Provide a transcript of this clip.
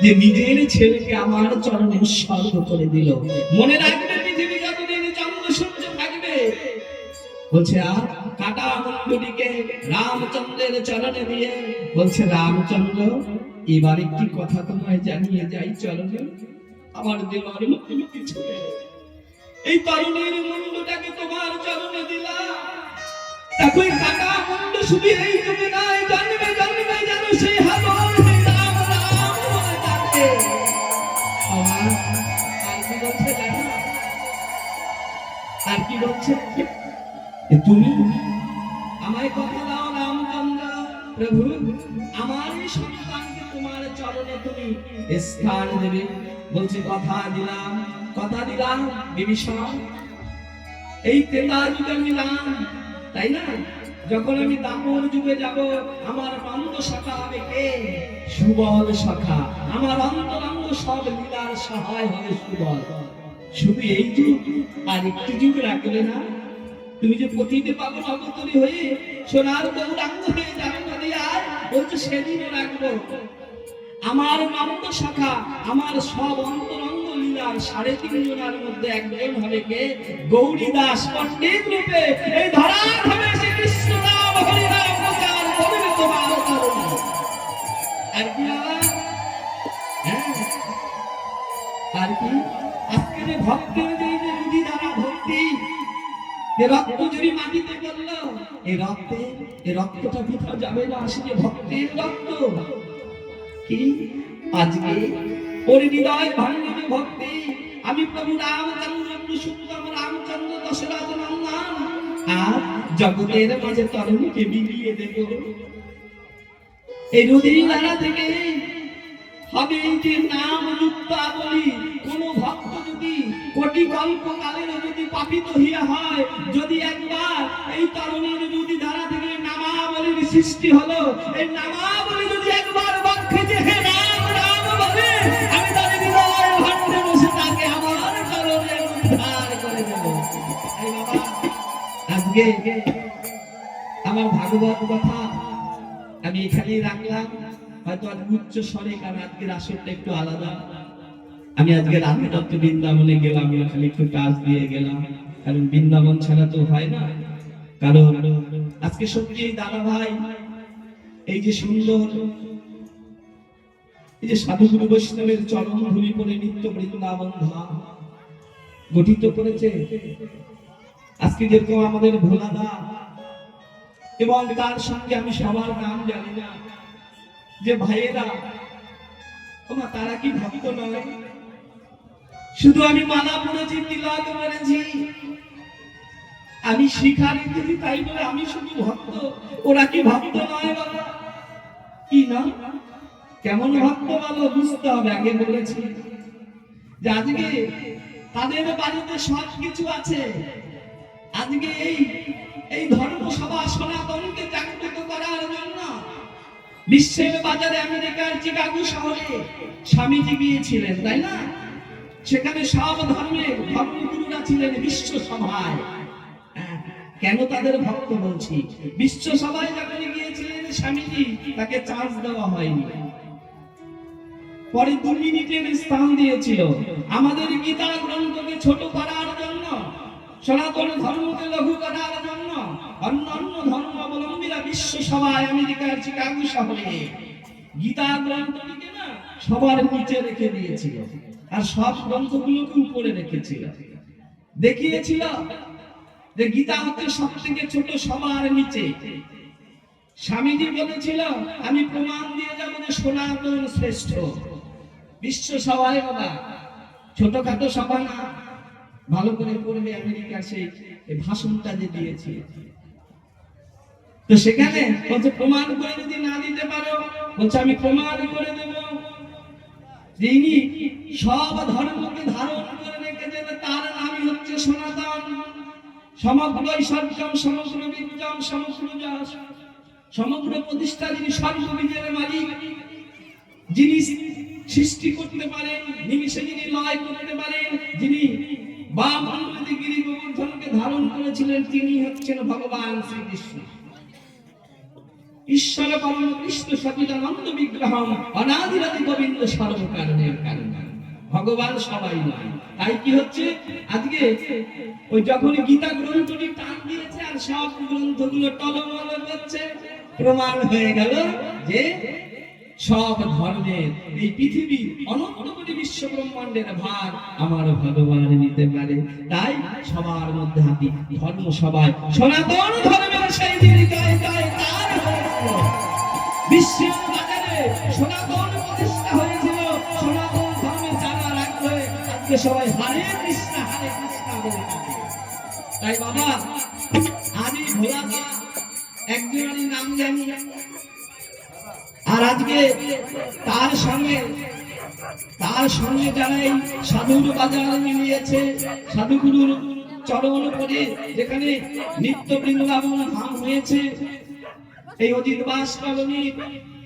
যে নিজের ছেলেকে আমার চরণে উৎসর্গ করে দিল। মনে রাখবে পৃথিবী যতদিন চন্দ্র সূর্য থাকবে, বলছে আর কাটা মুন্ডটিকে রামচন্দ্রের চরণে দিয়ে বলছে, রামচন্দ্র এবার একটি কথা তোমায় জানিয়ে যাই, চরণে আমার দেওয়ার মতো কিছু নেই। এই তরুণীর মুন্ডটাকে তোমার চরণে দিলাম, দেখো এই কাটা মুন্ড শুধু এইটুকু নয়, জন্মে জন্মে যেন সেই হাবল রাম রাম বলে ডাকে। আমার আর কি বলছে জানো? আর কি বলছে? তুমি আমায় কথা দাও রামচন্দ্র প্রভু, আমার এই সন্তানকে তোমার চরণে তুমি স্থান দেবে। বলছে কথা দিলাম, কথা দিলাম বিভীষণ। এই ত্রেতা যুগে নিলাম, তাই না? যখন আমি দাপর যুগে যাব, আমার অন্ত শাখা হবে কে? সুবল শাখা। আমার অন্তরঙ্গ সব লীলার সহায় হবে সুবল। শুধু এই যুগ আর একটি যুগ রাখবে না, তুমি যে পতিতে পাবন অবতরী হয়ে সোনার গৌরাঙ্গ হয়ে যাবে যদি আর বলছে সেদিনও রাখবো। আমার অন্ত শাখা, আমার সব অন্তরঙ্গ লীলার 3.5 জনের মধ্যে একজন হবে কে? গৌরী দাস পণ্ডিত রূপে এই ধরার হবে সে কৃষ্ণ নাম হরি নাম প্রচার করবে তোমার চরণে। আর কি আর কি আজকে যে ভক্তের যে রুধি দ্বারা ভক্তি, এ রক্ত যদি মাটিতে পড়লো, এই রক্তটা কোথাও যাবে না, আসলে ভক্তের রক্ত। কি আজকে ওর হৃদয় ভাঙবে ভক্তি, আমি প্রভু রামচন্দ্র পুরুষোত্তম রামচন্দ্র দশরথ নন্দন আর জগতের মাঝে তরুণীকে বিলিয়ে দেব। এই রুধির ধারা থেকে হবে যে নাম যুক্ত বলি। কোন ভক্ত যদি কোটি কল্প কালের যদি পাপিত হইয়া হয়, যদি একবার এই তরুণীর রুধি ধারা থেকে নামাবলীর সৃষ্টি হলো, এই নামাবলী যদি একবার বক্ষে যে হে রাম রাম বলে, আমি তার হৃদয় ভাণ্ডে বসে তাকে আমার চরণে উদ্ধার করে দেব। এই বাবা আজকে আমার ভাগবত কথা আমি এখানেই রাখলাম, হয়তো আর উচ্চ স্বরে, কারণ আজকের আসরটা একটু আলাদা। আমি আজকে রাধাদত্ত বৃন্দাবনে গেলাম, খালি একটু কাজ দিয়ে গেলাম, কারণ বৃন্দাবন ছাড়া তো হয় না। কারণ আজকে সত্যি দাদা ভাই এই যে সুন্দর এই যে সাধুগুরু বৈষ্ণবের চরণ ধুলি পরে নিত্য বৃন্দাবন ধাম গঠিত করেছে। আজকে যেরকম আমাদের ভোলাদা এবং তার সঙ্গে আমি সবার নাম জানি না, যে ভাইয়েরা তারা কি ভক্ত নয়? শুধু আমি মালা পড়েছি, তিলক করেছি, আমি শিখা রেখেছি, তাই বলে আমি শুধু ভক্ত? ওরা কি ভক্ত নয় বাবা? কি না, কেমন ভক্ত বলো বুঝতে হবে। আগে বলেছি যে আজকে তাদের বাড়িতে সব কিছু আছে। আজকে এই ধর্মসভা সনাতনকে জাগ্রত করার জন্য বিশ্বের বাজারে আমেরিকার চিকাগো শহরে স্বামীজি গিয়েছিলেন, তাই না? সেখানে সব ধর্মের ধর্মগুরুরা ছিলেন বিশ্ব সভায়। কেন তাদের ভক্ত বলছি? বিশ্ব সভায় যখন গিয়েছিলেন স্বামীজি, তাকে চান্স দেওয়া হয়নি। পরে 2 মিনিটের স্থান দিয়েছিল আমাদের গীতা গ্রন্থকে ছোট করার জন্য, সনাতন ধর্মকে লঘু করার জন্য। অন্যান্য ধর্মাবলম্বীরা বিশ্ব সভায় আমেরিকার চিকাগো শহরে গীতা গ্রন্থটিকে না সবার নিচে রেখে দিয়েছিল, আর সব গ্রন্থগুলোকে উপরে রেখেছিল। দেখিয়েছিল যে গীতা হচ্ছে সব থেকে ছোট, সবার নিচে। স্বামীজি বলেছিল আমি প্রমাণ দিয়ে যাবো যে সনাতন শ্রেষ্ঠ। বিশ্ব সভায় বাবা, ছোটখাটো সভা না, ভালো করে পড়বে আমেরিকা সেই ভাষণটা যে দিয়েছে। তো সেখানে বলছে প্রমাণ করে যদি না দিতে পারো, বলছে আমি প্রমাণ করে দেব যে ইনি সব ধর্মকে ধারণ করে রেখেছেন, তার নামই হচ্ছে সনাতন। সমগ্র ঐশ্বর্যম সমগ্র বীর্যম সমগ্র যশ, সমগ্র প্রতিষ্ঠা যিনি সর্ববীজের মালিক, যিনি সৃষ্টি করতে পারেন, নিমিষে যিনি লয় করতে পারেন, যিনি বাম আঙ্গুলে গিরি গোবর্ধনকে ধারণ করেছিলেন, তিনি হচ্ছেন ভগবান শ্রীকৃষ্ণ। ঈশ্বর পরম কৃষ্ণ সচিদানন্দ বিগ্রহম অনাদিরাদি গোবিন্দ সর্বকারণের কারণ। ভগবান সবাই নয়। তাই কি হচ্ছে আজকে ওই যখন গীতা গ্রন্থটি টান দিয়েছে আর সব গ্রন্থগুলো টলমল করছে, প্রমাণ হয়ে গেল যে সব ধর্মের এই পৃথিবীর অনন্ত কোটি বিশ্ব ব্রহ্মাণ্ডের ভার আমার ভগবান নিতে পারে। তাই সবার মধ্যে হাতি ধর্ম সবাই সনাতন ধর্মের সেই দিন জয় জয় তার হয়েছিল। বিশ্বের বাজারে সনাতন প্রতিষ্ঠা হয়েছিল। সনাতন ধর্মে যারা রাখবে আজকে সবাই হরে কৃষ্ণ বলে থাকে। তাই বাবা আমি ভোলাবা একজনের নাম জানি, আর আজকে তার সঙ্গে যারা এই সাধুর বাজার মিলিয়েছে, সাধুগুরুর চরণ পরে যেখানে নিত্য বৃন্দাবন ধাম হয়েছে, এই অজিত বাস কলোনি